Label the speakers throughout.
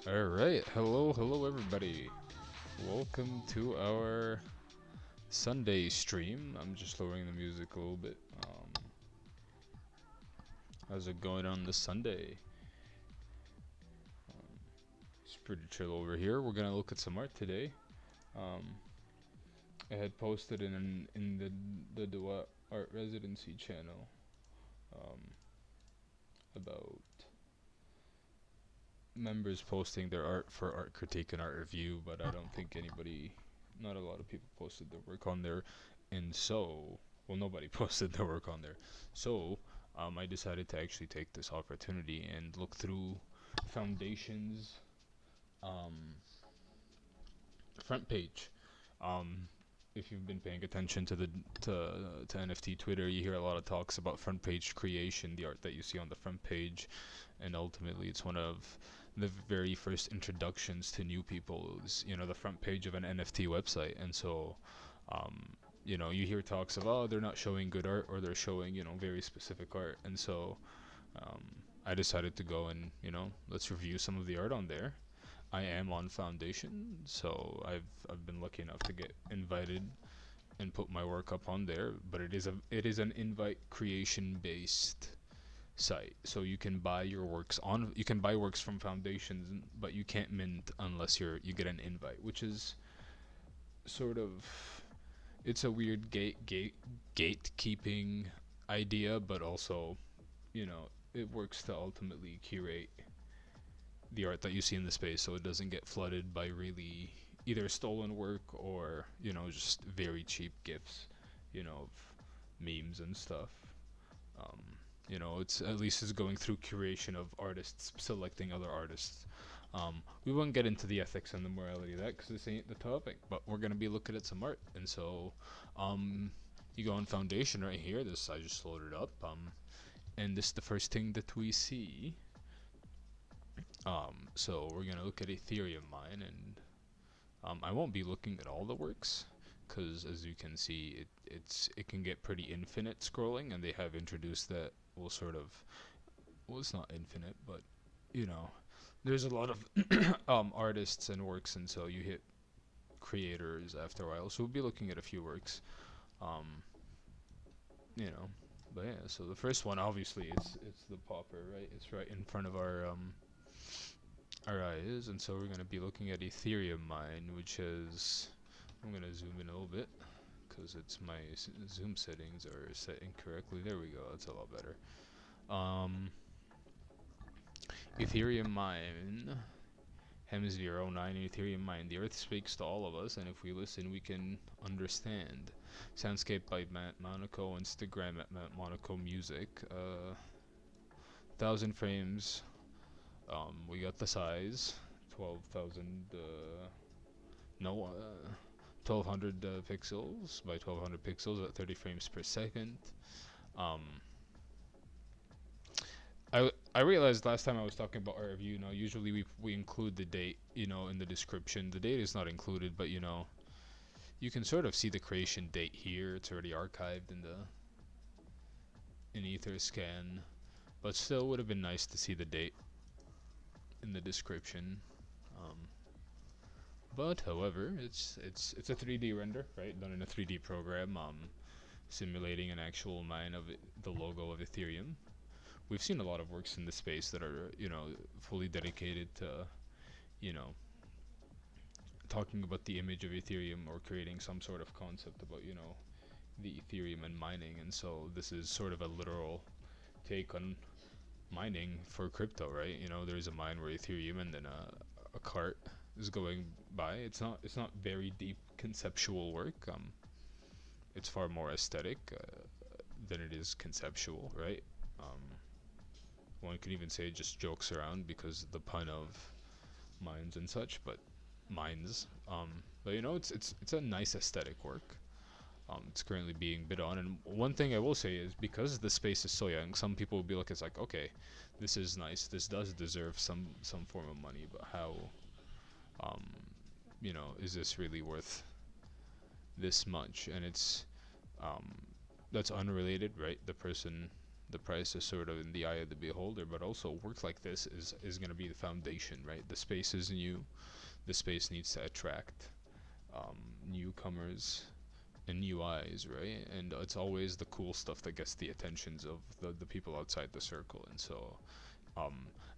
Speaker 1: Alright, hello everybody. Welcome to our Sunday stream. I'm just lowering the music a little bit. How's it going on this Sunday? It's pretty chill over here. We're gonna look at some art today. I had posted in the Duat art residency channel about members posting their art for art critique and art review, but I don't think not a lot of people posted their work on there, and so, well, nobody posted their work on there. So, I decided to actually take this opportunity and look through Foundation's front page. If you've been paying attention to NFT Twitter, you hear a lot of talks about front page creation, the art that you see on the front page, and ultimately it's one of the very first introductions to new people is, the front page of an NFT website. And so you hear talks of, oh, they're not showing good art, or they're showing very specific art. And so I decided to go and let's review some of the art on there. I am on Foundation, so I've been lucky enough to get invited and put my work up on there, but it is an invite creation based site, so you can buy works from Foundations, but you can't mint unless you get an invite, which is sort of, it's a weird gatekeeping idea, but also it works to ultimately curate the art that you see in the space, so it doesn't get flooded by really either stolen work or just very cheap gifts of memes and stuff. It's at least is going through curation of artists selecting other artists. We won't get into the ethics and the morality of that because this ain't the topic, but we're gonna be looking at some art. And so you go on Foundation right here. This I just loaded up, and this is the first thing that we see. So we're gonna look at Ethereum Mine, and I won't be looking at all the works, because as you can see, it can get pretty infinite scrolling, and they have introduced that will sort of, well, it's not infinite, but there's a lot of artists and works, and so you hit creators after a while. So we'll be looking at a few works, but yeah. So the first one, obviously, it's the popper, right? It's right in front of our our eyes, and so we're going to be looking at Ethereum mine, which is, I'm going to zoom in a little bit because it's my zoom settings are set incorrectly. There we go, that's a lot better. Ethereum mine, Hem09, Ethereum mine. The earth speaks to all of us, and if we listen, we can understand. Soundscape by Matt Monaco, Instagram at Matt Monaco Music. 1,000 frames. We got the size, 12,000. No, 1,200 pixels by 1,200 pixels at 30 frames per second. Um, I realized last time I was talking about our review. Usually we include the date, in the description. The date is not included, but you can sort of see the creation date here. It's already archived in Etherscan, but still would have been nice to see the date in the description. But however, it's a 3D render, right? Done in a 3D program, simulating an actual mine of the logo of Ethereum. We've seen a lot of works in the space that are, fully dedicated to, talking about the image of Ethereum or creating some sort of concept about, the Ethereum and mining. And so this is sort of a literal take on mining for crypto, right? There's a mine where Ethereum and then a cart is going by. It's not very deep conceptual work. It's far more aesthetic than it is conceptual, right? One could even say it just jokes around because the pun of mines and such, but mines. But it's a nice aesthetic work. It's currently being bid on, and one thing I will say is because the space is so young, some people will be like, it's like, okay, this is nice, this does deserve some form of money, but how, is this really worth this much? And it's that's unrelated, right? The price is sort of in the eye of the beholder, but also work like this is going to be the foundation, right? The space is new. The space needs to attract newcomers and new eyes, right? And it's always the cool stuff that gets the attentions of the people outside the circle. And so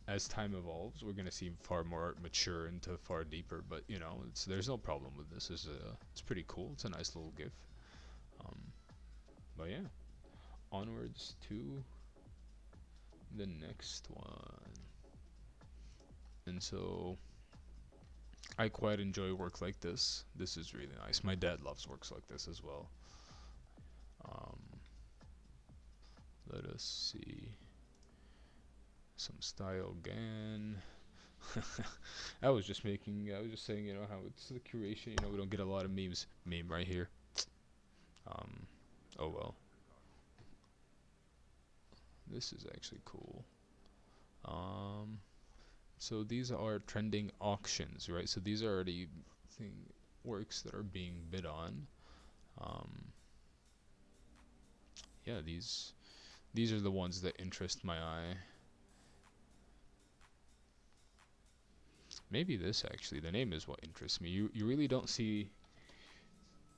Speaker 1: as time evolves, we're going to see far more art mature into far deeper, but there's no problem with this. It's pretty cool. It's a nice little GIF. But yeah, onwards to the next one. And so I quite enjoy work like this. This is really nice. My dad loves works like this as well. Let us see. Some style again. I was just saying, how it's the curation. We don't get a lot of memes. Meme right here. Oh well. This is actually cool. So these are trending auctions, right? So these are already works that are being bid on. Yeah, these are the ones that interest my eye. Maybe this actually, the name is what interests me. You really don't see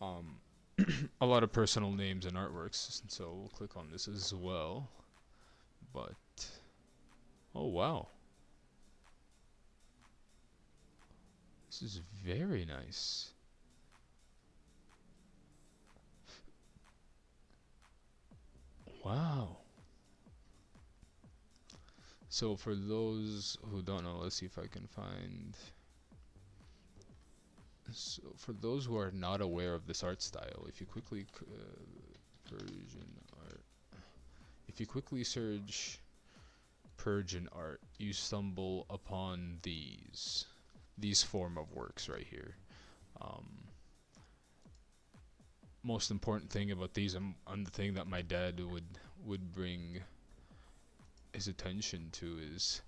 Speaker 1: a lot of personal names in artworks, so we'll click on this as well. But oh wow, this is very nice. Wow. So for those who don't know, let's see if I can find. So for those who are not aware of this art style, if you quickly Persian art, if you quickly search Persian art, you stumble upon these form of works right here. Most important thing about these, and the thing that my dad would bring his attention to, is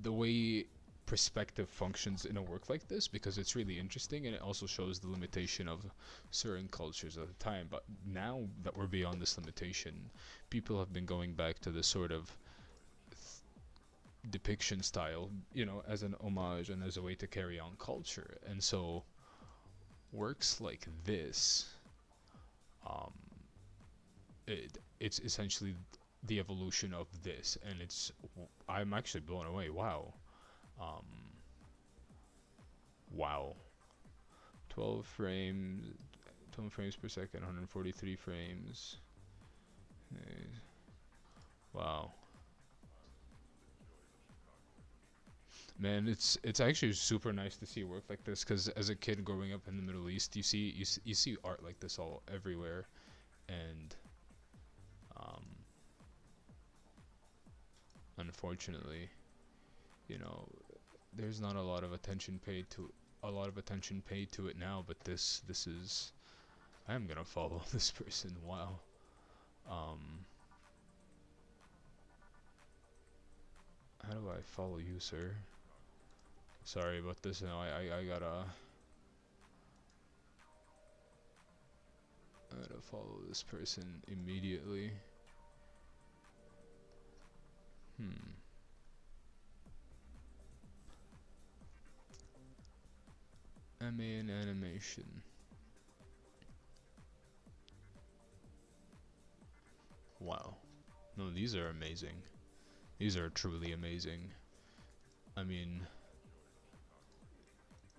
Speaker 1: the way perspective functions in a work like this, because it's really interesting and it also shows the limitation of certain cultures at the time. But now that we're beyond this limitation, people have been going back to this sort of depiction style, as an homage and as a way to carry on culture. And so works like this, it's essentially the evolution of this, and I'm actually blown away. Wow. Wow. 12 frames, 12 frames per second, 143 frames. Wow. Man, it's actually super nice to see work like this because as a kid growing up in the Middle East, you see art like this all everywhere, and um, unfortunately, you know, there's not a lot of attention paid to it now. But this is I am gonna follow this person. Wow. Um, how do I follow you, sir? Sorry about this. No, I gotta follow this person immediately. Hmm. MA in animation. Wow. No, these are amazing. These are truly amazing. I mean,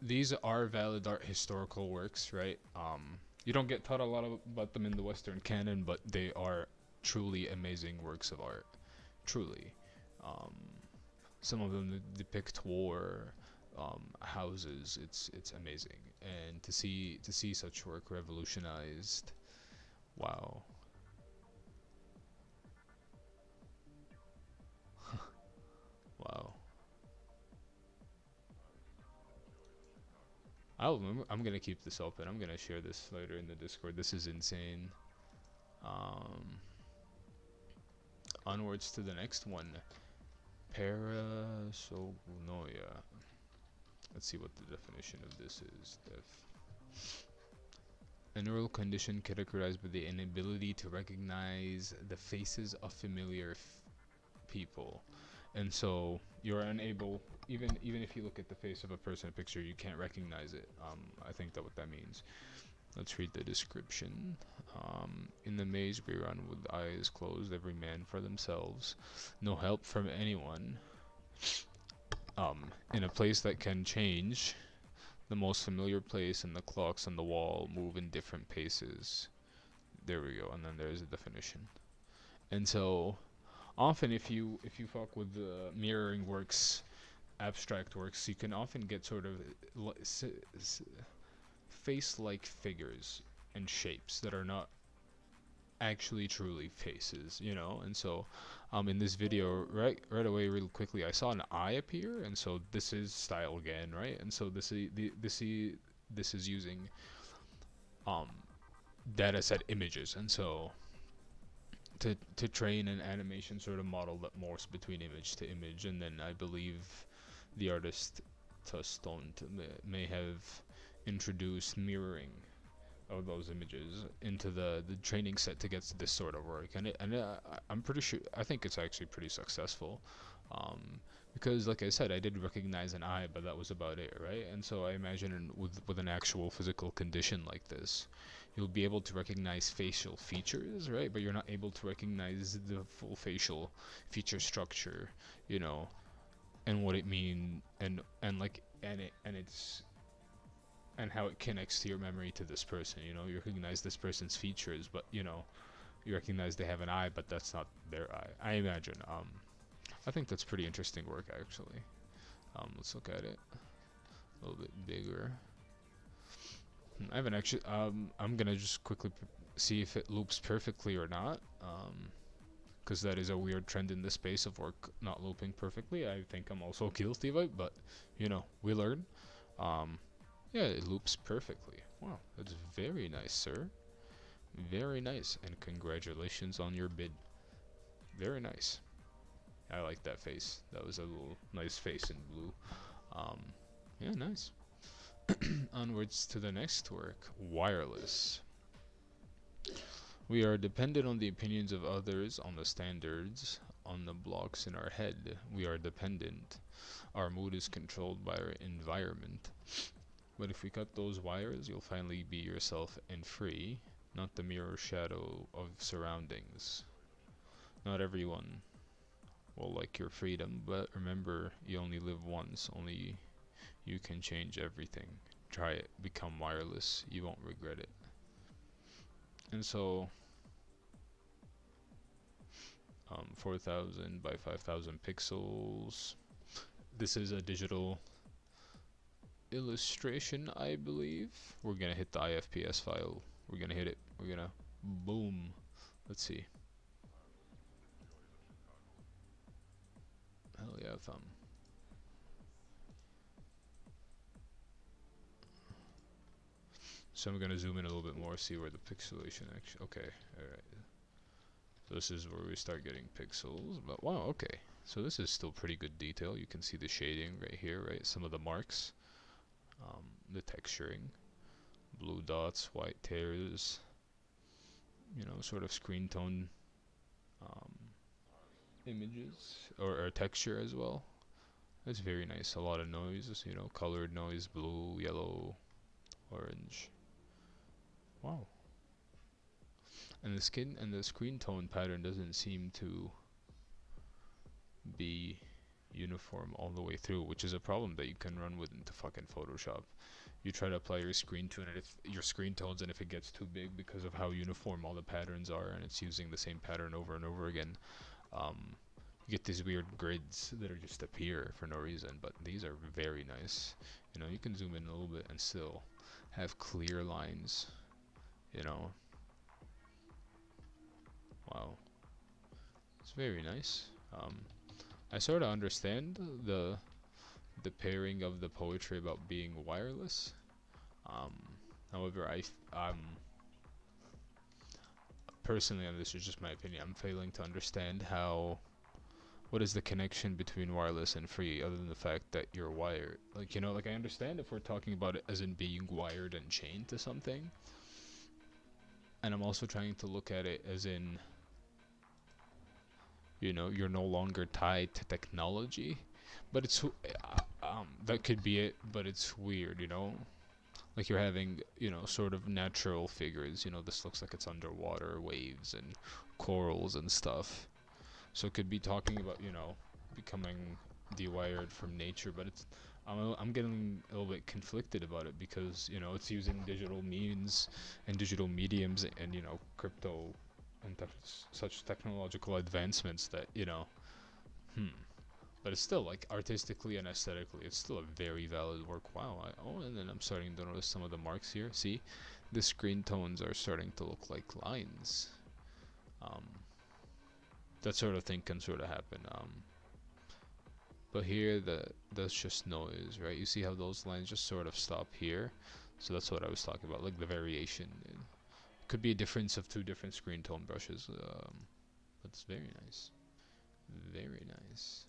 Speaker 1: these are valid art historical works, right? You don't get taught a lot about them in the Western canon, but they are truly amazing works of art. Truly. Um, some of them depict war, houses. It's amazing, and to see such work revolutionized. Wow. Wow. I'm gonna keep this open. I'm gonna share this later in the Discord. This is insane. Um, onwards to the next one. Parasomnoia. Let's see what the definition of this is. A neural condition characterized by the inability to recognize the faces of familiar people. And so you're unable, even if you look at the face of a person in a picture, you can't recognize it. I think that what that means. Let's read the description. In the maze we run with eyes closed, every man for themselves, no help from anyone. In a place that can change, the most familiar place and the clocks on the wall move in different paces. There we go, and then there's a definition. And so, often if you fuck with the mirroring works, abstract works, you can often get sort of face-like figures and shapes that are not actually truly faces, you know. And so in this video, right away, real quickly, I saw an eye appear, and so this is style again, right? And so this is using um data set images, and so to train an animation sort of model that morphs between image to image. And then I believe the artist Tustont may have introduced mirroring of those images into the training set to get to this sort of work. I'm pretty sure, I think it's actually pretty successful, um, because like I said, I did recognize an eye, but that was about it, right? And so I imagine with an actual physical condition like this, you'll be able to recognize facial features, right? But you're not able to recognize the full facial feature structure, you know, and what it mean, and like and it's and how it connects to your memory to this person. You know, you recognize this person's features, but you know, you recognize they have an eye, but that's not their eye. I imagine. I think that's pretty interesting work, actually. Let's look at it a little bit bigger. I haven't actually. I'm gonna just quickly see if it loops perfectly or not. Because that is a weird trend in the space of work not looping perfectly. I think I'm also guilty of it, but you know, we learn. Um, Yeah, it loops perfectly. Wow, that's very nice, sir. Very nice, and congratulations on your bid. Very nice. I like that face. That was a little nice face in blue. Um, yeah, nice. Onwards to the next work, wireless. We are dependent on the opinions of others, on the standards, on the blocks in our head. We are dependent. Our mood is controlled by our environment. But if we cut those wires, you'll finally be yourself and free, not the mirror shadow of surroundings. Not everyone will like your freedom, but remember, you only live once, only You can change everything. Try it. Become wireless. You won't regret it. And so, 4,000 by 5,000 pixels. This is a digital illustration, I believe. We're gonna hit the IFPS file. We're gonna hit it. We're gonna boom. Let's see. Hell yeah, fam. So I'm gonna zoom in a little bit more, see where the pixelation actually. Okay, alright. So this is where we start getting pixels. But wow, okay. So this is still pretty good detail. You can see the shading right here, right? Some of the marks, the texturing, blue dots, white tears. You know, sort of screen tone um, images or texture as well. It's very nice. A lot of noise, you know, colored noise, blue, yellow, orange. Wow. And the skin and the screen tone pattern doesn't seem to be uniform all the way through, which is a problem that you can run with into fucking Photoshop. You try to apply your screen tone and if your screen tones, and if it gets too big because of how uniform all the patterns are and it's using the same pattern over and over again, you get these weird grids that are just appear for no reason. But these are very nice. You know, you can zoom in a little bit and still have clear lines. You know, wow, it's very nice. I sort of understand the pairing of the poetry about being wireless. Um, However, I'm personally, and this is just my opinion, I'm failing to understand what is the connection between wireless and free, other than the fact that you're wired. Like, you know, like I understand if we're talking about it as in being wired and chained to something, and I'm also trying to look at it as in, you know, you're no longer tied to technology, but it's that could be it, but it's weird, you know. Like you're having, you know, sort of natural figures. You know, this looks like it's underwater, waves and corals and stuff. So it could be talking about, you know, becoming dewired from nature, but it's I'm getting a little bit conflicted about it because, you know, it's using digital means and digital mediums and, you know, crypto and such technological advancements that, you know, but it's still like artistically and aesthetically, it's still a very valid work. Wow. And then I'm starting to notice some of the marks here. See, the screen tones are starting to look like lines. That sort of thing can sort of happen. But here, that's just noise, right? You see how those lines just sort of stop here. So that's what I was talking about, like the variation. It could be a difference of two different screen tone brushes. But it's very nice. Very nice.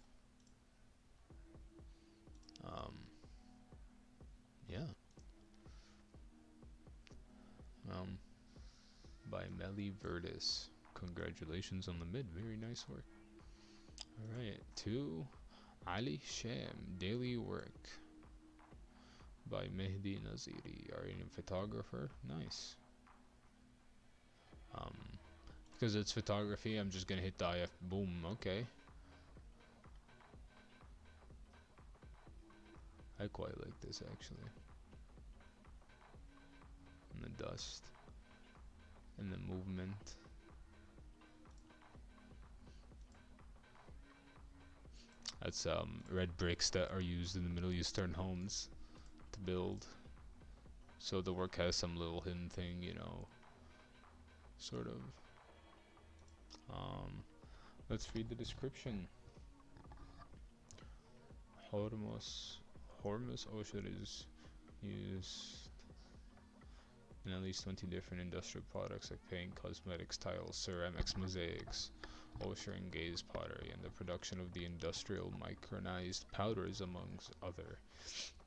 Speaker 1: Yeah. By Melly Verdis. Congratulations on the mid. Very nice work. Alright, to Ali Sham. Daily work. By Mehdi Naziri. Iranian photographer. Nice. Because it's photography, I'm just gonna hit the IF. Boom. Okay. I quite like this actually. And the dust. And the movement. That's red bricks that are used in the Middle Eastern homes to build. So the work has some little hidden thing, you know, sort of. Let's read the description. Hormuz Osher is used in at least 20 different industrial products like paint, cosmetics, tiles, ceramics, mosaics, Osher and gaze pottery, and the production of the industrial micronized powders, amongst other.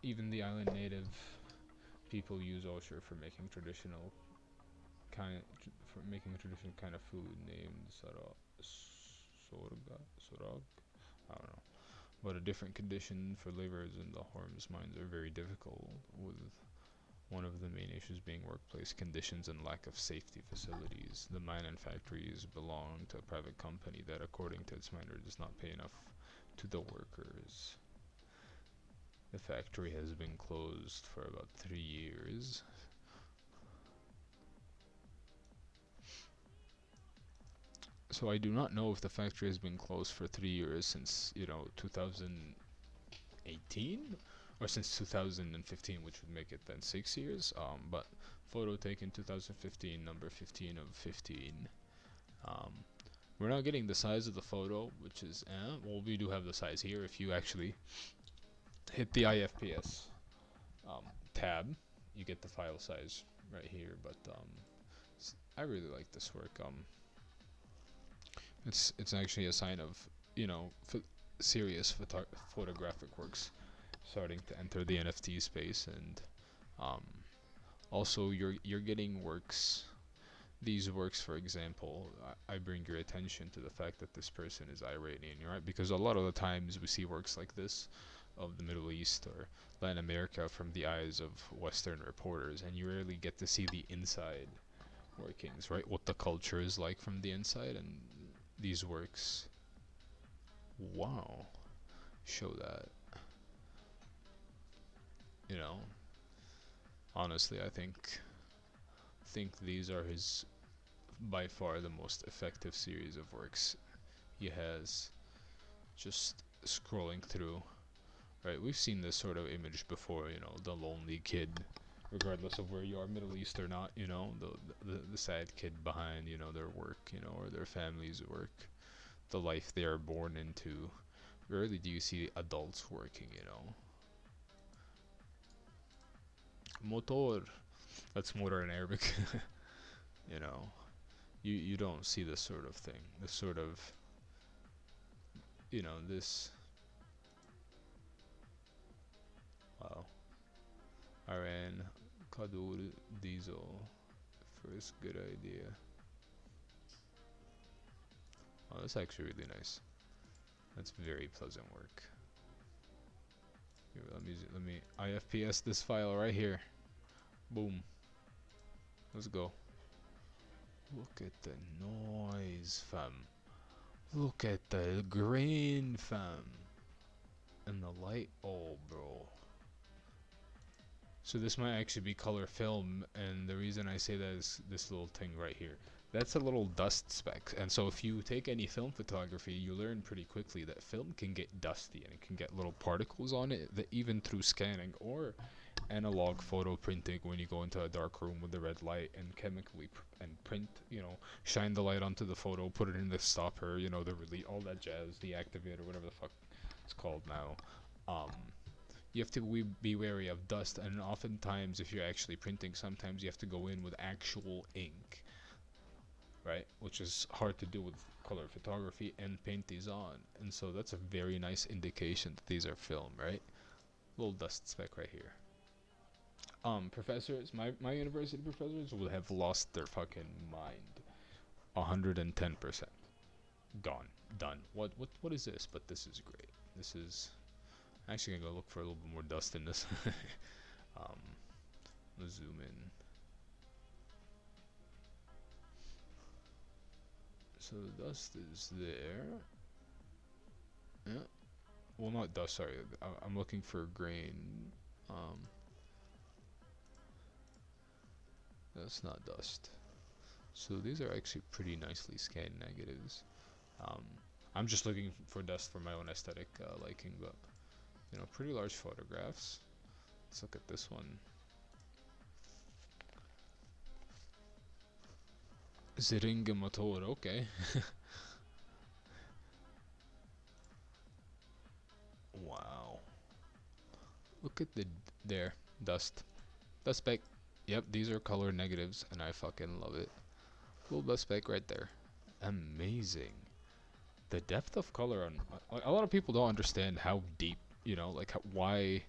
Speaker 1: Even the island native people use Osher for making traditional kind of food named sorag. I don't know. But a different condition for laborers in the Hormuz mines are very difficult, with one of the main issues being workplace conditions and lack of safety facilities. The mine and factories belong to a private company that, according to its miner, does not pay enough to the workers. The factory has been closed for about 3 years. So I do not know if the factory has been closed for 3 years since, 2018, or since 2015, which would make it then 6 years. But photo taken 2015, number 15 of 15. Um, we're not getting the size of the photo, which is, well, we do have the size here. If you actually hit the IFPS tab, you get the file size right here. But I really like this work. It's actually a sign of, serious photographic works starting to enter the NFT space. And um, also you're getting works. These works, for example, I bring your attention to the fact that this person is Iranian, right? Because a lot of the times we see works like this of the Middle East or Latin America from the eyes of Western reporters, and you rarely get to see the inside workings, right? What the culture is like from the inside, and these works, wow, show that. You know, honestly, I think these are his by far the most effective series of works he has. Just scrolling through, right? We've seen this sort of image before, the lonely kid, regardless of where you are, Middle East or not, the sad kid behind, their work, or their family's work, the life they are born into. Rarely do you see adults working, Motor, that's motor in Arabic. you know, you don't see this sort of thing, this sort of, this, wow. Iran, Kadur, Diesel, first good idea. Oh, that's actually really nice. That's very pleasant work. Here, let me IFPS this file right here. Boom. Let's go. Look at the noise, fam. Look at the grain, fam. And the light. Oh, bro. So this might actually be color film, and the reason I say that is this little thing right here. That's a little dust speck, and so if you take any film photography, you learn pretty quickly that film can get dusty and it can get little particles on it, that even through scanning or analog photo printing, when you go into a dark room with the red light and chemically and print, shine the light onto the photo, put it in the stopper, the release, all that jazz, the activator, whatever the fuck it's called now. You have to be wary of dust, and oftentimes if you're actually printing, sometimes you have to go in with actual ink, right, which is hard to do with color photography, and paint these on. And so that's a very nice indication that these are film, right? Little dust speck right here. Professors, my university professors would have lost their fucking mind. 110%. Gone. Done. What is this? But this is great. This is actually gonna go look for a little bit more dust in this. Let's zoom in. So the dust is there. Yeah. Well, not dust. Sorry, I'm looking for grain. That's not dust. So these are actually pretty nicely scanned negatives. I'm just looking for dust for my own aesthetic liking, but pretty large photographs. Let's look at this one. Zeringa Motor, okay. Wow. Look at there, dust. Dust speck. Yep, these are color negatives, and I fucking love it. Little dust speck right there. Amazing. The depth of color on a lot of people don't understand how deep, like why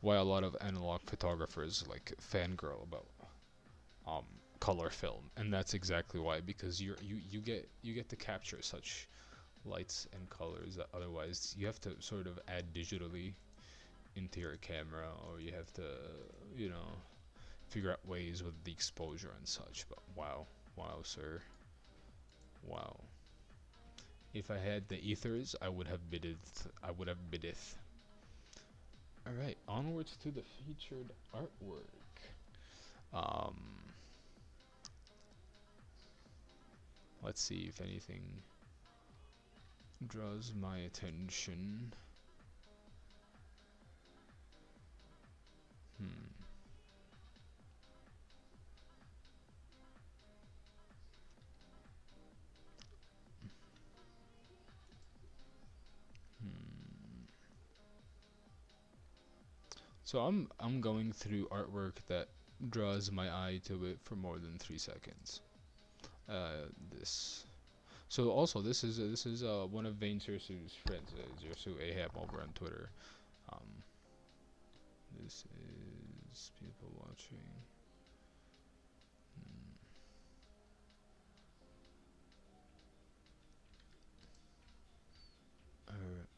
Speaker 1: a lot of analog photographers like fangirl about color film, and that's exactly why, because you get to capture such lights and colors that otherwise you have to sort of add digitally into your camera, or you have to figure out ways with the exposure and such. But wow, sir, wow. If I had the ethers, I would have biddeth Alright, onwards to the featured artwork. Um, let's see if anything draws my attention. Hmm. Hmm. So I'm going through artwork that draws my eye to it for more than 3 seconds. This. So also this is one of Vane Zersu's friends, Zersu Ahab over on Twitter. Um, this is people watching. Hmm. Alright.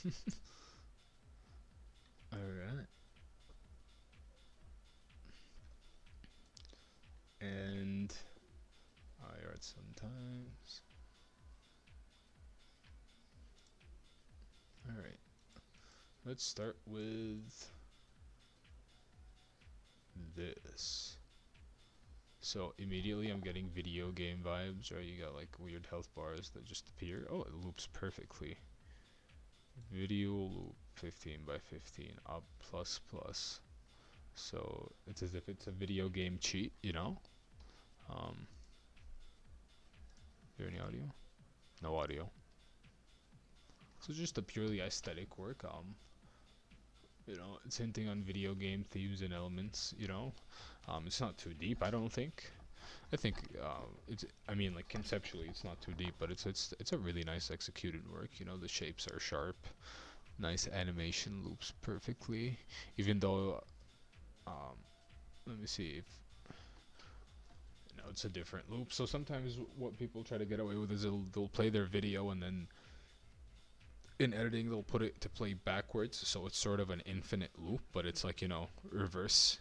Speaker 1: Hmm. Alright. And I art sometimes. Alright. Let's start with this. So immediately I'm getting video game vibes, right? You got like weird health bars that just appear. Oh, it loops perfectly. Video loop 15 by 15 up plus plus. So it's as if it's a video game cheat, you know? Is there any audio? No audio. So just a purely aesthetic work. It's hinting on video game themes and elements. It's not too deep, I don't think. I think it's. I mean, like conceptually, it's not too deep, but it's a really nice executed work. The shapes are sharp, nice animation loops perfectly. Even though, um, let me see if it's a different loop. So sometimes what people try to get away with is they'll play their video and then in editing they'll put it to play backwards, so it's sort of an infinite loop, but it's like reverse.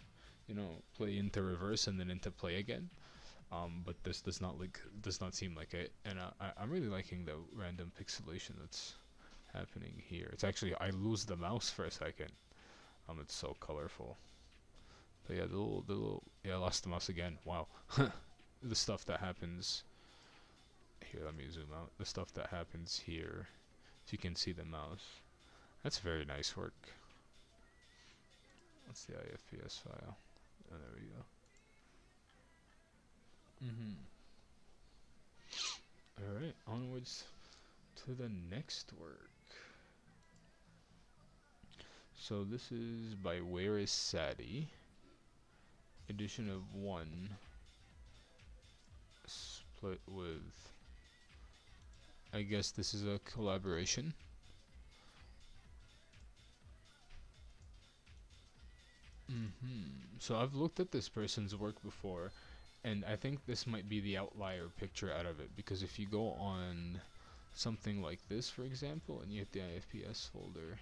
Speaker 1: Play into reverse and then into play again. But this does not seem like it, and I'm really liking the random pixelation that's happening here. It's actually I lose the mouse for a second. It's so colorful. But yeah, the little yeah, I lost the mouse again. Wow. The stuff that happens here. Let me zoom out. The stuff that happens here, so you can see the mouse. That's very nice work. What's the IFPS file? Oh, there we go. Alright, onwards to the next work. So this is by Where is Sadie, edition of 1, split with, I guess this is a collaboration. So I've looked at this person's work before, and I think this might be the outlier picture out of it, because if you go on something like this, for example, and you hit the IFPS folder,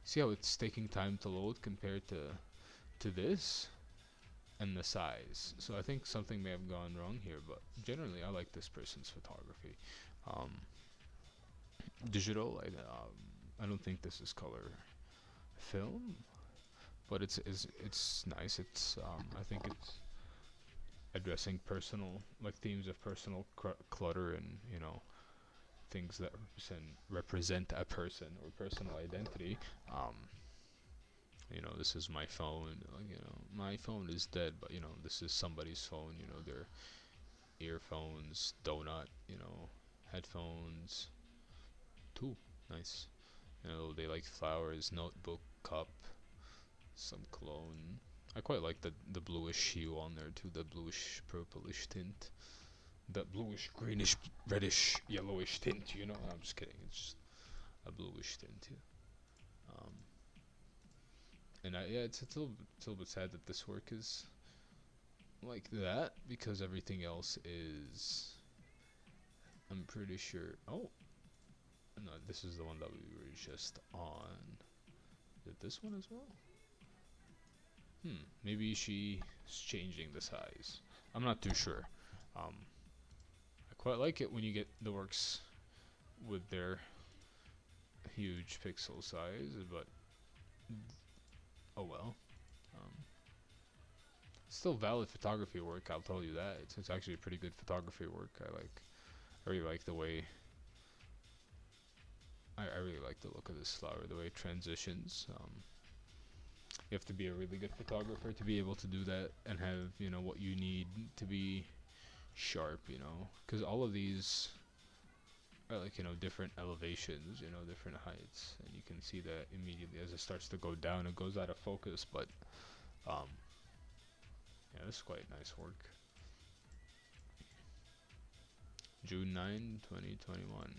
Speaker 1: see how it's taking time to load compared to this and the size. So I think something may have gone wrong here, but generally I like this person's photography. Um, Digital, I don't think this is color film, but it's nice. I think it's addressing personal, like themes of personal clutter and things that represent a person or personal identity. Um, this is my phone. Like, my phone is dead, but this is somebody's phone. Their earphones, donut. Headphones. Too nice. They like flowers, notebook, cup, some cologne. I quite like the bluish hue on there too, the bluish purplish tint. That bluish greenish reddish yellowish tint, I'm just kidding, it's just a bluish tint, yeah. Um, yeah, it's a little bit sad that this work is like that, because everything else is, I'm pretty sure, oh, no, this is the one that we were just on. Is it this one as well? Maybe she's changing the size. I'm not too sure. I Quite like it when you get the works with their huge pixel size, but oh well. Um, Still valid photography work, I'll tell you that. It's actually pretty good photography work. I really like the way, I really like the look of this flower, the way it transitions. You have to be a really good photographer to be able to do that and have, you know, what you need to be sharp, you know, because all of these are like, you know, different elevations, you know, different heights, and you can see that immediately as it starts to go down, it goes out of focus, but um, yeah, this is quite nice work. June 9, 2021.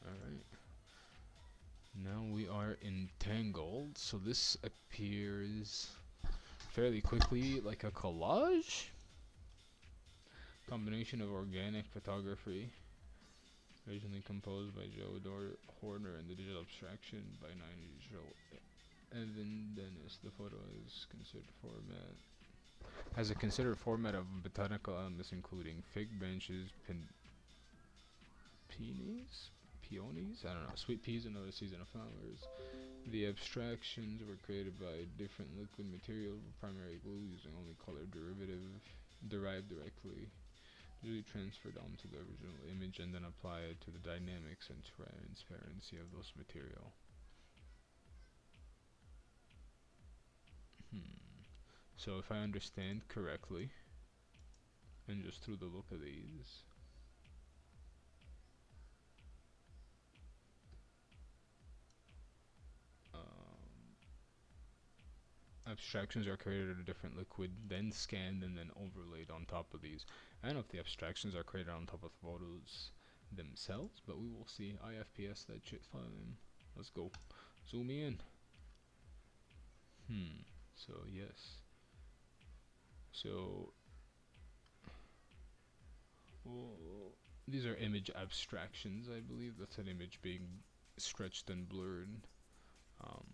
Speaker 1: Alright. Now we are entangled, so this appears fairly quickly like a collage? Combination of organic photography, originally composed by Joe Horner and the digital abstraction by Nigel Evan Dennis. The photo is considered format has a considered format of botanical elements including fig branches, peonies, I don't know, sweet peas, another season of flowers. The abstractions were created by different liquid material, primary glue using only color derived directly, usually transferred onto the original image and then applied to the dynamics and transparency of those material. So if I understand correctly, and just through the look of these, abstractions are created in a different liquid, then scanned and then overlaid on top of these. I don't know if the abstractions are created on top of photos themselves, but we will see. IFPS that shit fine. Let's go. Zoom in. So yes. So these are image abstractions, I believe. That's an image being stretched and blurred. Um,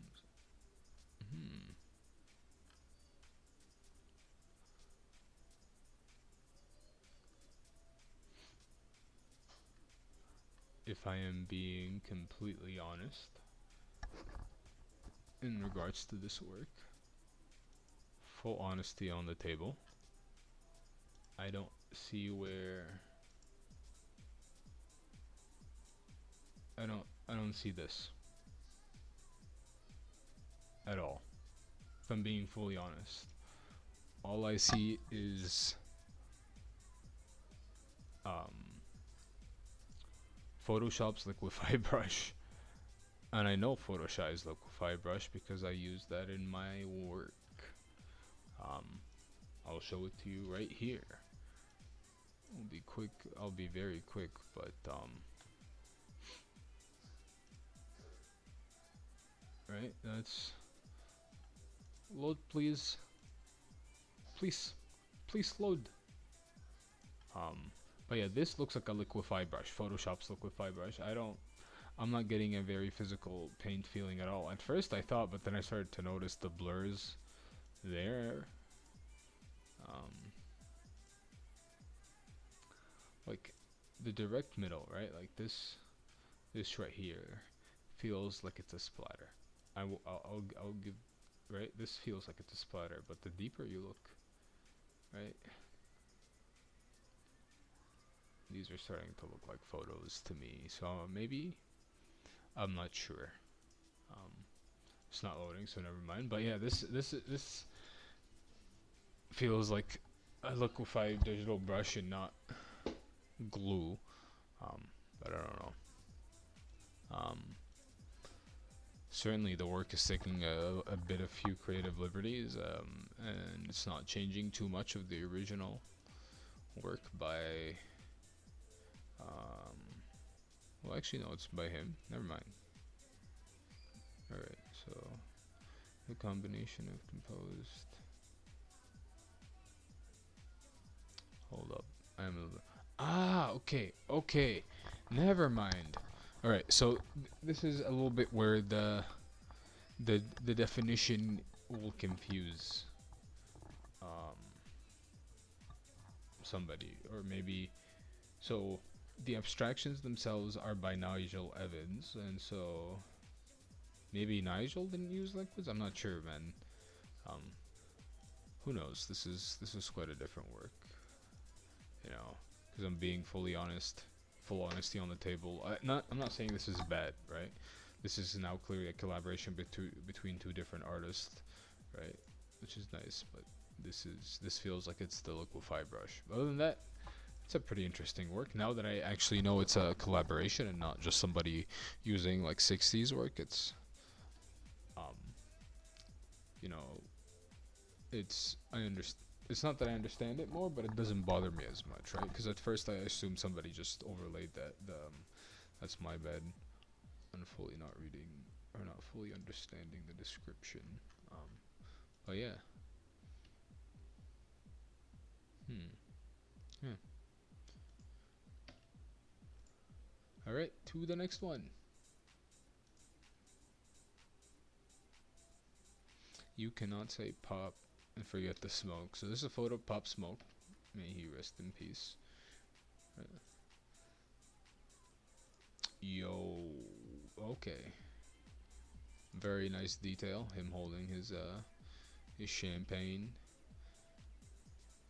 Speaker 1: if I am being completely honest in regards to this work, full honesty on the table, I don't see where I don't see this at all. If I'm being fully honest, all I see is Photoshop's liquify brush, and I know Photoshop's liquify brush because I use that in my work. I'll show it to you right here. I'll be quick. I'll be very quick, but right. That's load, please. Please load. But yeah, this looks like a liquify brush. Photoshop's liquify brush. I'm not getting a very physical paint feeling at all. At first I thought, but then I started to notice the blurs there. Like the direct middle, right? Like this right here feels like it's a splatter. I'll give, right? This feels like it's a splatter, but the deeper you look, right? These are starting to look like photos to me. So maybe, I'm not sure. It's not loading, so never mind. But yeah, this feels like a liquefied digital brush and not glue. But I don't know. Certainly the work is taking a bit of few creative liberties, and it's not changing too much of the original work by well, actually no, it's by him. Never mind. Alright, so the combination of composed, hold up, okay, never mind. Alright, so this is a little bit where the definition will confuse somebody, or maybe So the abstractions themselves are by Nigel Evans, and so maybe Nigel didn't use liquids. I'm not sure, man. Um, who knows? This is quite a different work, you know. Because I'm being fully honest, full honesty on the table. I'm not saying this is bad, right? This is now clearly a collaboration between two different artists, right? Which is nice, but this feels like it's the liquify brush. Other than that, it's a pretty interesting work. Now that I actually know it's a collaboration and not just somebody using like 60s work, um, you know, I understand. It's not that I understand it more, but it doesn't bother me as much, right? Because at first I assumed somebody just overlaid that. That's my bad. I'm fully not reading or not fully understanding the description. Um, but yeah. Hmm. Yeah. All right. To the next one. You cannot say Pop and forget the smoke. So this is a photo of Pop Smoke. May he rest in peace. Yo. Okay. Very nice detail. Him holding his champagne.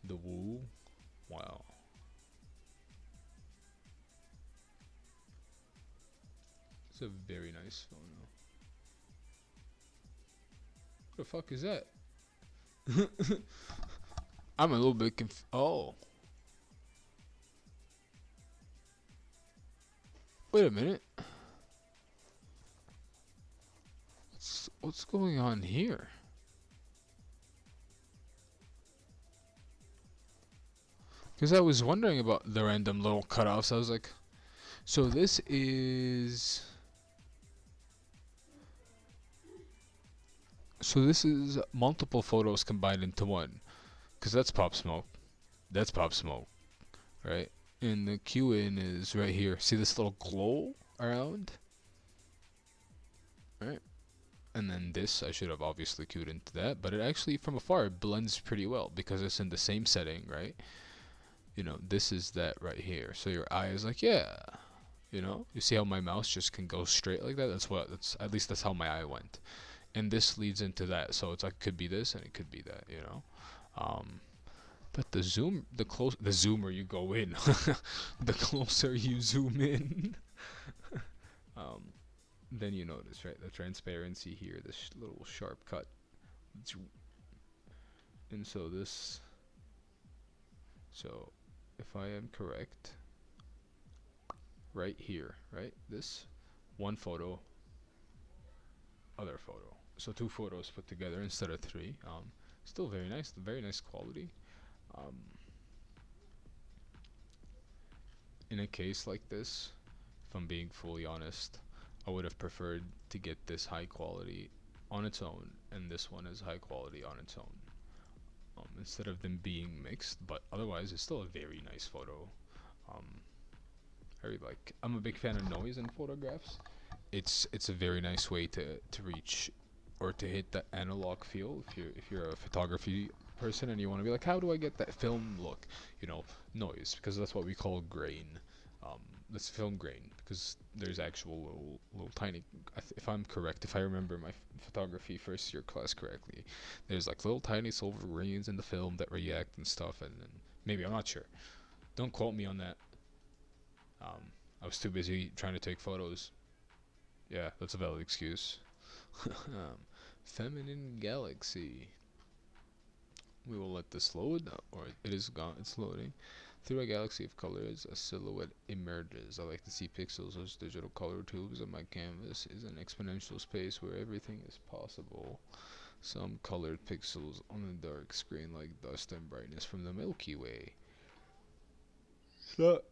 Speaker 1: The woo. Wow. It's a very nice photo. What the fuck is that? I'm a little bit Oh. Wait a minute. What's going on here? Because I was wondering about the random little cutoffs. I was like, so this is multiple photos combined into one. Because that's Pop Smoke. That's Pop Smoke, right? And the Q in is right here. See this little glow around? Right? And then this, I should have obviously queued into that, but it actually, from afar, it blends pretty well because it's in the same setting, right? You know, this is that right here. So your eye is like, yeah. You know, you see how my mouse just can go straight like that? At least that's how my eye went. And this leads into that. So it's like, it could be this and it could be that, you know? But the zoomer you go in, the closer you zoom in, um, then you notice, right? The transparency here, this little sharp cut. And so if I am correct, right here, right? This one photo, other photo. So two photos put together instead of three. Still very nice quality. Um, in a case like this, if I'm being fully honest, I would have preferred to get this high quality on its own and this one is high quality on its own, instead of them being mixed. But otherwise, it's still a very nice photo. Um, I'm a big fan of noise in photographs. It's a very nice way to reach or to hit that analog feel if you're a photography person and you want to be like, how do I get that film look? You know, noise, because that's what we call grain. That's film grain, because there's actual little tiny. If I'm correct, if I remember my photography first year class correctly, there's like little tiny silver grains in the film that react and stuff, and maybe, I'm not sure. Don't quote me on that. Um, I was too busy trying to take photos. Yeah, that's a valid excuse. Feminine Galaxy. We will let this load, or it is gone, it's loading. Through a galaxy of colors, a silhouette emerges. I like to see pixels as digital color tubes, and my canvas is an exponential space where everything is possible. Some colored pixels on a dark screen like dust and brightness from the Milky Way. It's not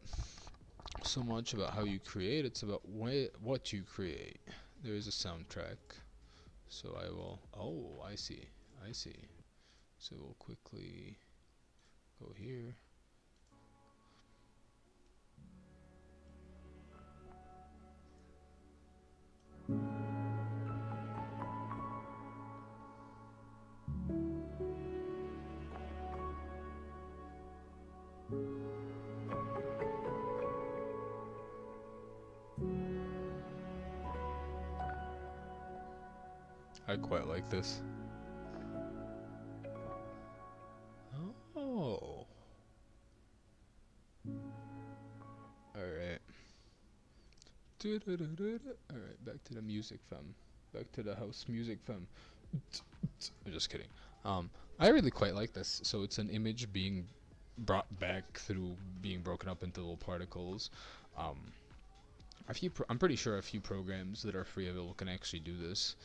Speaker 1: so much about how you create, it's about what you create. There is a soundtrack. So I will, oh, I see. So we'll quickly go here. I quite like this. Oh. Alright. Alright, back to the music, fam. Back to the house music, fam. I'm just kidding. I really quite like this. So it's an image being brought back through being broken up into little particles. Um, I'm pretty sure a few programs that are free available can actually do this,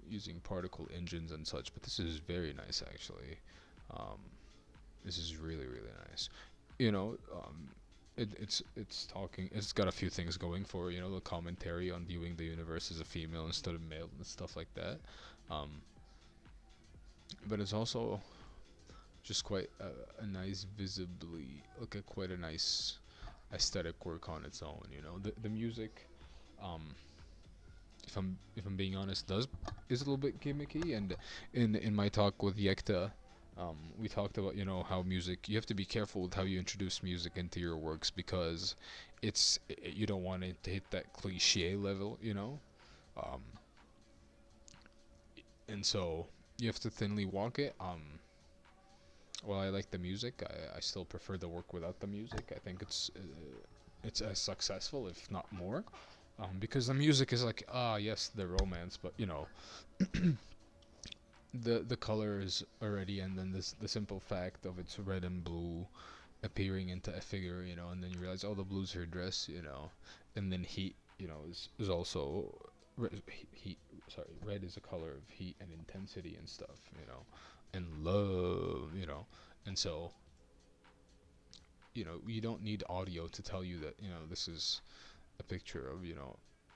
Speaker 1: using particle engines and such. But this is very nice, actually. Um, this is really really nice. You know, it's talking. It's got a few things going for it, the commentary on viewing the universe as a female instead of male and stuff like that. Um, but it's also just quite a nice, visibly quite a nice aesthetic work on its own. The music, um, if I'm being honest, is a little bit gimmicky. And in my talk with Yekta, we talked about how music, you have to be careful with how you introduce music into your works, because you don't want it to hit that cliche level, um, and so you have to thinly walk it. While I like the music, I still prefer the work without the music. I think it's as successful, if not more, because the music is like, yes, the romance, but the colors already, and then the simple fact of it's red and blue appearing into a figure, and then you realize, oh, the blue's her dress, and then heat, is also heat. Sorry, red is a color of heat and intensity and stuff, and love, and so you don't need audio to tell you that this is a picture of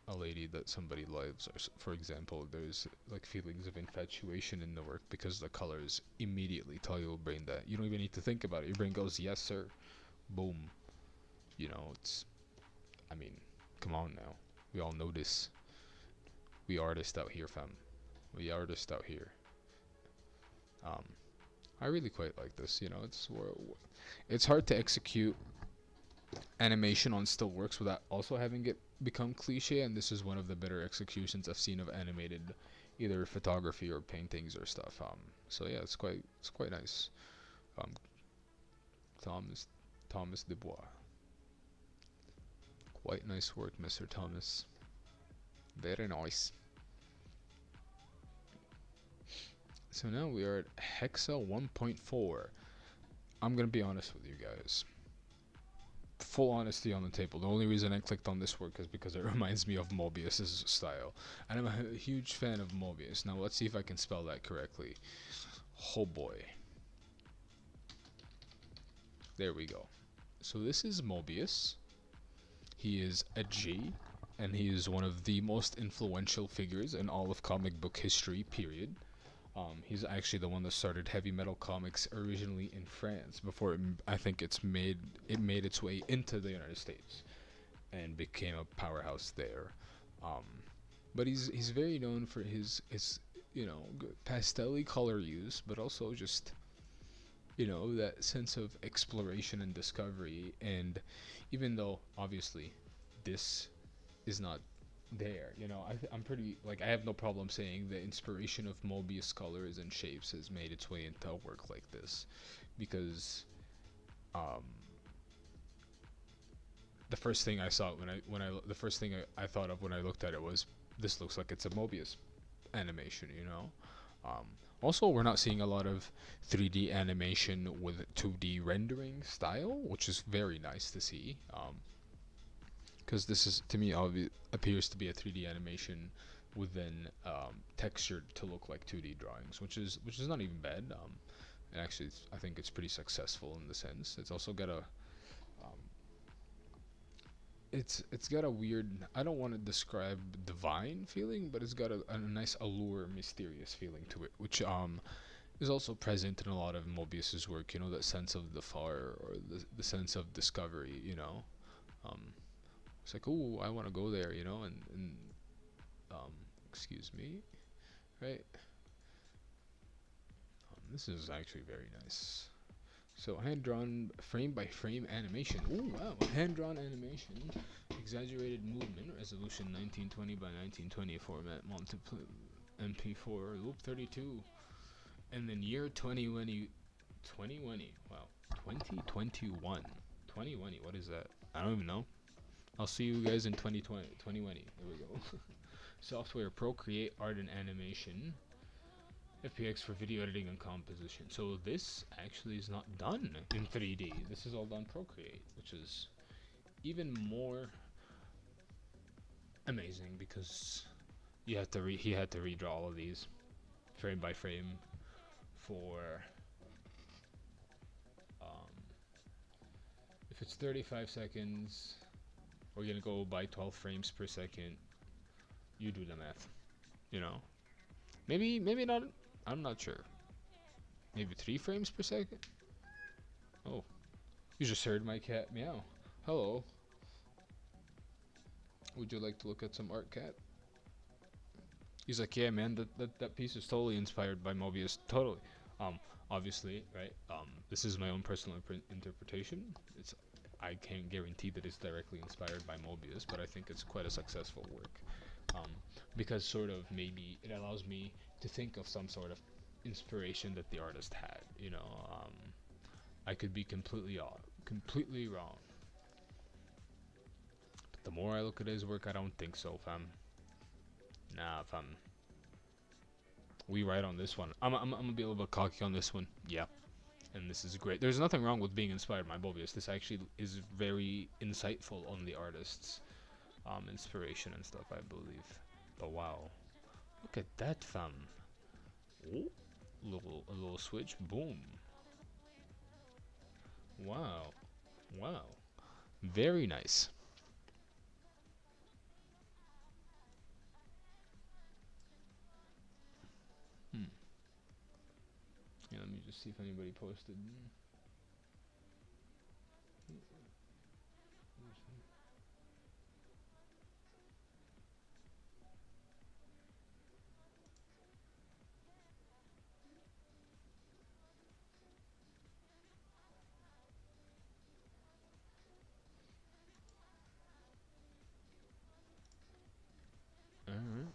Speaker 1: a lady that somebody loves, or for example, there's like feelings of infatuation in the work, because the colors immediately tell your brain that. You don't even need to think about it. Your brain goes, yes sir, boom. It's, I mean, come on now, we all know this. We artists out here, fam. We artists out here. um I really quite like this. It's hard to execute animation on still works without also having it become cliche, and this is one of the better executions I've seen of animated, either photography or paintings or stuff. So yeah, it's quite nice. Um, Thomas Thomas Dubois, quite nice work, Mr. Thomas. Very nice. So now we are at Hexa 1.4. I'm gonna be honest with you guys. Full honesty on the table. The only reason I clicked on this work is because it reminds me of Mobius's style, and I'm a huge fan of Mobius. Now let's see if I can spell that correctly. Oh boy. There we go. So this is Mobius. He is a G, and he is one of the most influential figures in all of comic book history, period. He's actually the one that started heavy metal comics originally in France before I think it made its way into the United States and became a powerhouse there. Um, but he's very known for his pastel color use, but also just that sense of exploration and discovery. And even though obviously this is not there, I'm pretty, like, I have no problem saying the inspiration of Mobius colors and shapes has made its way into a work like this, because um the first thing I saw the first thing I thought of when I looked at it was, this looks like it's a Mobius animation. um Also, we're not seeing a lot of 3D animation with 2D rendering style, which is very nice to see. Because this is, to me, appears to be a 3D animation within textured to look like 2D drawings, which is not even bad. And actually, I think it's pretty successful in the sense. It's also got a it's got a weird, I don't want to describe divine feeling, but it's got a nice allure, mysterious feeling to it, which is also present in a lot of Mobius's work. That sense of the far, or the sense of discovery. Um, it's like, oh, I want to go there, and excuse me, right? This is actually very nice. So hand drawn frame by frame animation. Oh wow, hand drawn animation Exaggerated movement, resolution 1920 by 1920 format, multiple MP4, loop 32, and then year 2020, 2020, wow, 2021, 2020, what is that? I don't even know. I'll see you guys in 2020, 2020, there we go. Software, Procreate, Art and Animation, FPX for video editing and composition. So this actually is not done in 3D. This is all done Procreate, which is even more amazing because he had to redraw all of these frame by frame for if it's 35 seconds, we're gonna go by 12 frames per second. You do the math, you know. Maybe not. I'm not sure. Maybe 3 frames per second. Oh, you just heard my cat meow. Hello. Would you like to look at some art, cat? He's like, yeah, man, that piece is totally inspired by Mobius. Totally. Obviously, right? This is my own personal interpretation. I can't guarantee that it's directly inspired by Mobius, but I think it's quite a successful work. Because sort of maybe it allows me to think of some sort of inspiration that the artist had. You know, I could be completely wrong. But the more I look at his work, I don't think so, fam. Nah, fam. We right on this one. I'm gonna be a little bit cocky on this one. Yeah. And this is great. There's nothing wrong with being inspired by Mobius. This actually is very insightful on the artist's inspiration and stuff, I believe. But wow. Look at that, fam. Oh, a little switch. Boom. Wow. Wow. Very nice. Yeah, let me just see if anybody posted. Alright.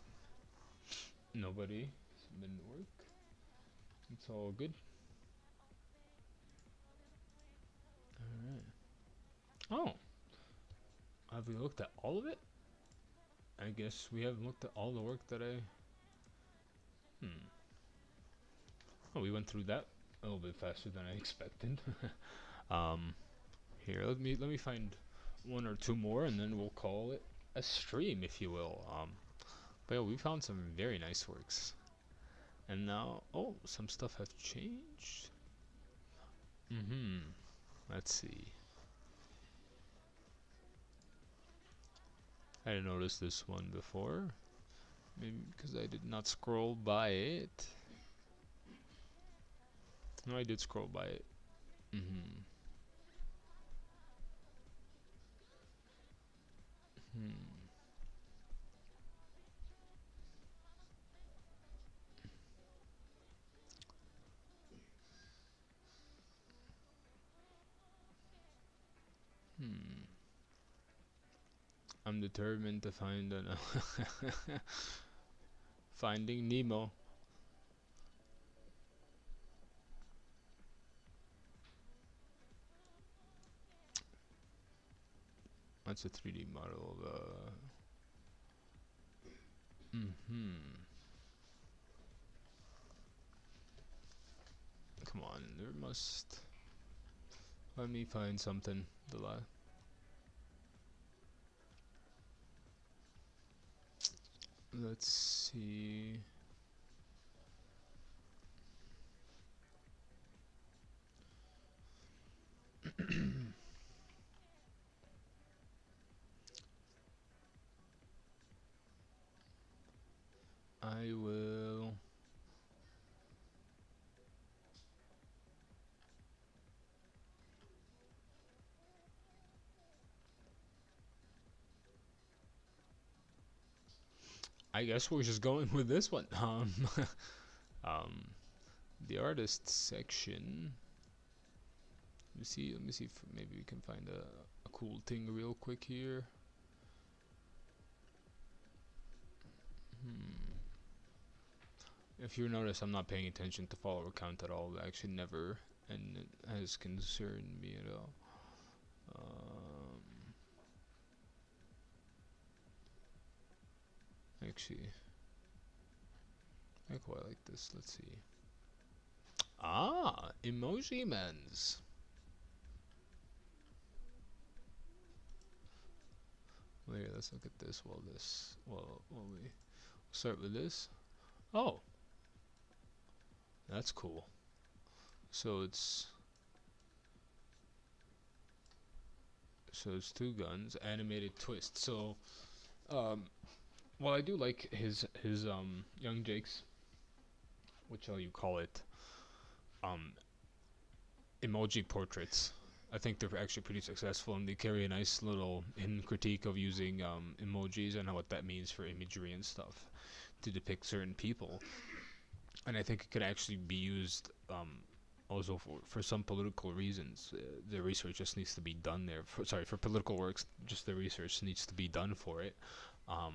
Speaker 1: Nobody submitted work. It's all good. Alright. Oh. Have we looked at all of it? I guess we haven't looked at all the work that I... Oh, we went through that a little bit faster than I expected. Here, let me find 1 or 2 more, and then we'll call it a stream, if you will. But yeah, we found some very nice works. And now, oh, some stuff have changed. Let's see. I didn't notice this one before. Maybe because I did not scroll by it. No, I did scroll by it. I'm determined to find an Finding Nemo. That's a 3D model of Come on, there must... Let me find something. Let's see... I will... I guess we're just going with this one. The artist section. Let me see if maybe we can find a cool thing real quick here. Hmm. If you notice, I'm not paying attention to follower count at all. Actually, never, and it has concerned me at all. Actually, I quite like this. Let's see. Ah, emoji mens. Well, here, let's look at this. While we start with this. Oh, that's cool. So it's two guns, animated twist. So, um, well, I do like his young Jake's, what shall you call it? Um, emoji portraits. I think they're actually pretty successful, and they carry a nice little hidden critique of using emojis and what that means for imagery and stuff to depict certain people. And I think it could actually be used also for some political reasons. The research just needs to be done there. For political works, just the research needs to be done for it. Um,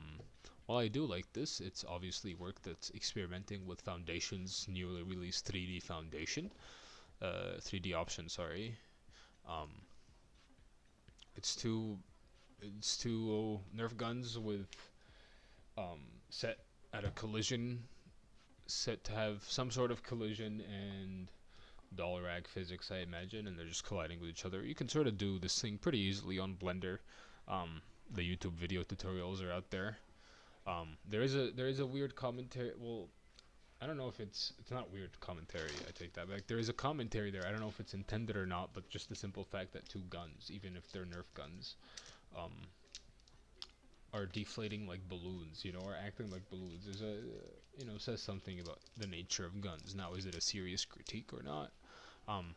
Speaker 1: while I do like this, it's obviously work that's experimenting with Foundation's newly released 3D Foundation, 3D option. Sorry, um, it's two Nerf guns with um, set at a collision, set to have some sort of collision and dollar rag physics, I imagine, and they're just colliding with each other. You can sort of do this thing pretty easily on Blender. The YouTube video tutorials are out there. There is a weird commentary. Well, I don't know if it's not weird commentary. I take that back. There is a commentary there. I don't know if it's intended or not, but just the simple fact that two guns, even if they're Nerf guns, um, are deflating like balloons, or acting like balloons, says something about the nature of guns. Now, is it a serious critique or not? Um,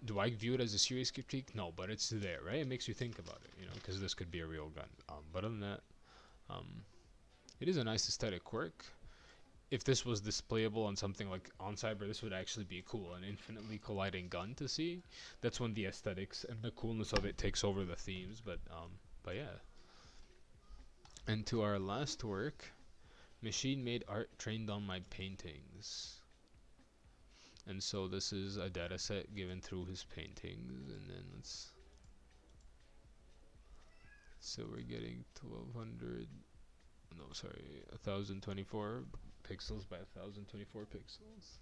Speaker 1: do I view it as a serious critique? No, but it's there, right? It makes you think about it, because this could be a real gun. But other than that, um, it is a nice aesthetic work. If this was displayable on something like on Cyber, this would actually be cool. An infinitely colliding gun to see. That's when the aesthetics and the coolness of it takes over the themes. But yeah. And to our last work, machine-made art trained on my paintings. And so this is a data set given through his paintings, and then so we're getting 1200, no, sorry, 1024 pixels by 1024 pixels.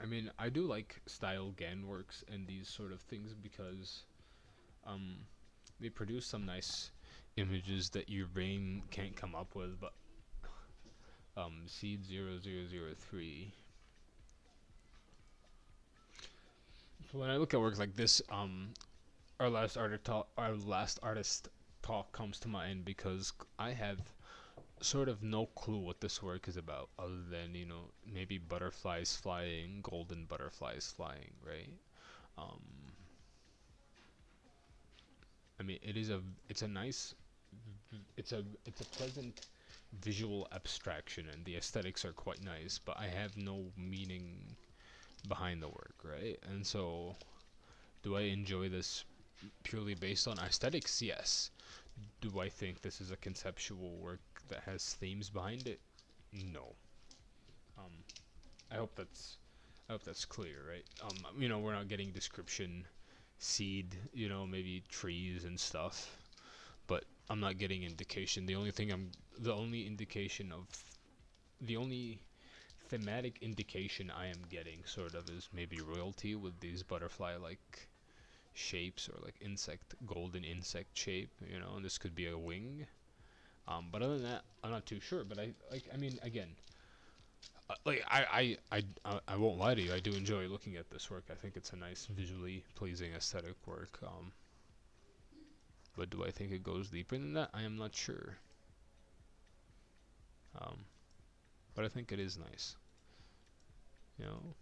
Speaker 1: I mean, I do like style GAN works and these sort of things because um, they produce some nice images that your brain can't come up with, but seed 0003. So when I look at work like this, our last artist talk comes to mind because I have sort of no clue what this work is about, other than maybe butterflies flying, golden butterflies flying, right? Um, I mean, it's a nice, it's a pleasant visual abstraction, and the aesthetics are quite nice, but I have no meaning behind the work, right? And so, do I enjoy this purely based on aesthetics? Yes. Do I think this is a conceptual work that has themes behind it? No. Um, I hope that's clear, right? We're not getting description, seed, maybe trees and stuff, but I'm not getting indication. The only indication of, the only thematic indication I am getting sort of is maybe royalty with these butterfly-like shapes, or like golden insect shape, and this could be a wing. But other than that, I'm not too sure. But I mean, again, I won't lie to you. I do enjoy looking at this work. I think it's a nice, visually pleasing, aesthetic work. But do I think it goes deeper than that? I am not sure. But I think it is nice. You know.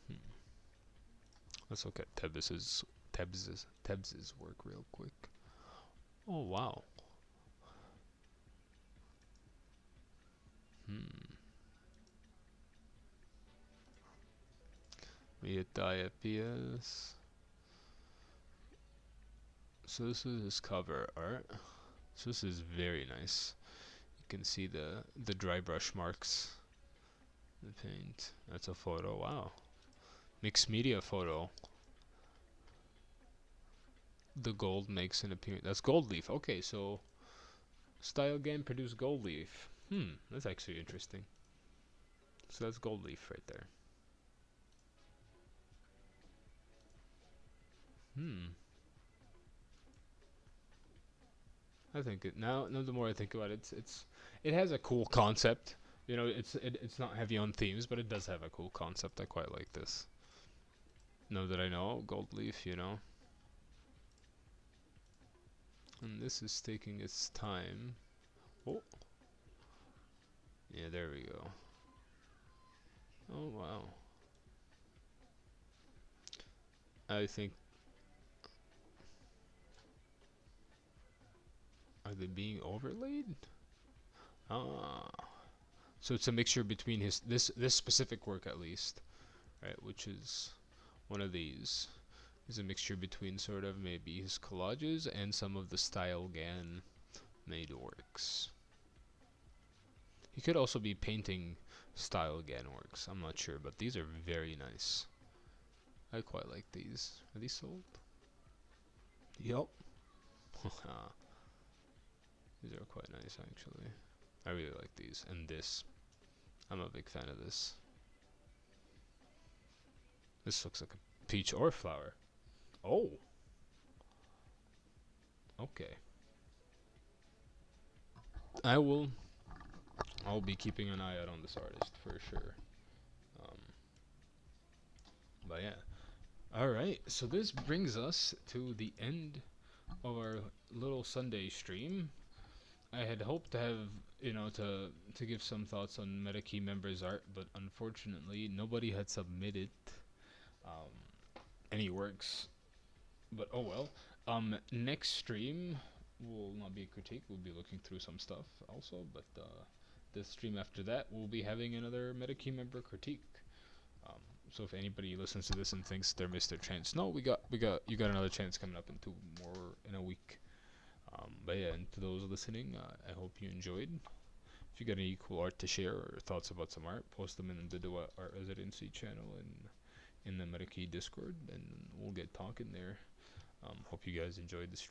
Speaker 1: Hmm. Let's look at Tebs's work real quick. Oh wow. Metakey PS. So this is his cover art. So this is very nice. You can see the dry brush marks. The paint. That's a photo. Wow. Mixed media photo. The gold makes an appearance. That's gold leaf. Okay, so Style Game produced gold leaf. That's actually interesting. So that's gold leaf right there. I think it now. No, the more I think about it, it has a cool concept. You know, it's not heavy on themes, but it does have a cool concept. I quite like this. Know that I know gold leaf. You know, and this is taking its time. Oh, yeah, there we go. Oh wow. I think, are they being overlaid? Ah, so it's a mixture between his this specific work at least, right? Which is one of these. Is a mixture between sort of maybe his collages and some of the Style Gan made works. He could also be painting Style Gan works. I'm not sure, but these are very nice. I quite like these. Are these sold? Yup. These are quite nice actually. I really like these. And this. I'm a big fan of this. This looks like a peach or flower. Oh. Okay. I'll be keeping an eye out on this artist for sure. Um, but yeah. Alright, so this brings us to the end of our little Sunday stream. I had hoped to have, to give some thoughts on Metakey members' art, but unfortunately nobody had submitted um, any works. But oh well. Next stream will not be a critique. We'll be looking through some stuff also, but the stream after that we'll be having another Metakey member critique. Um, so if anybody listens to this and thinks they missed their chance, no, you got another chance coming up in a week. But yeah, and to those listening, I hope you enjoyed. If you got any cool art to share or thoughts about some art, post them in the Duat Art Residency channel and in the Metakey Discord, and we'll get talking there. Hope you guys enjoyed the stream.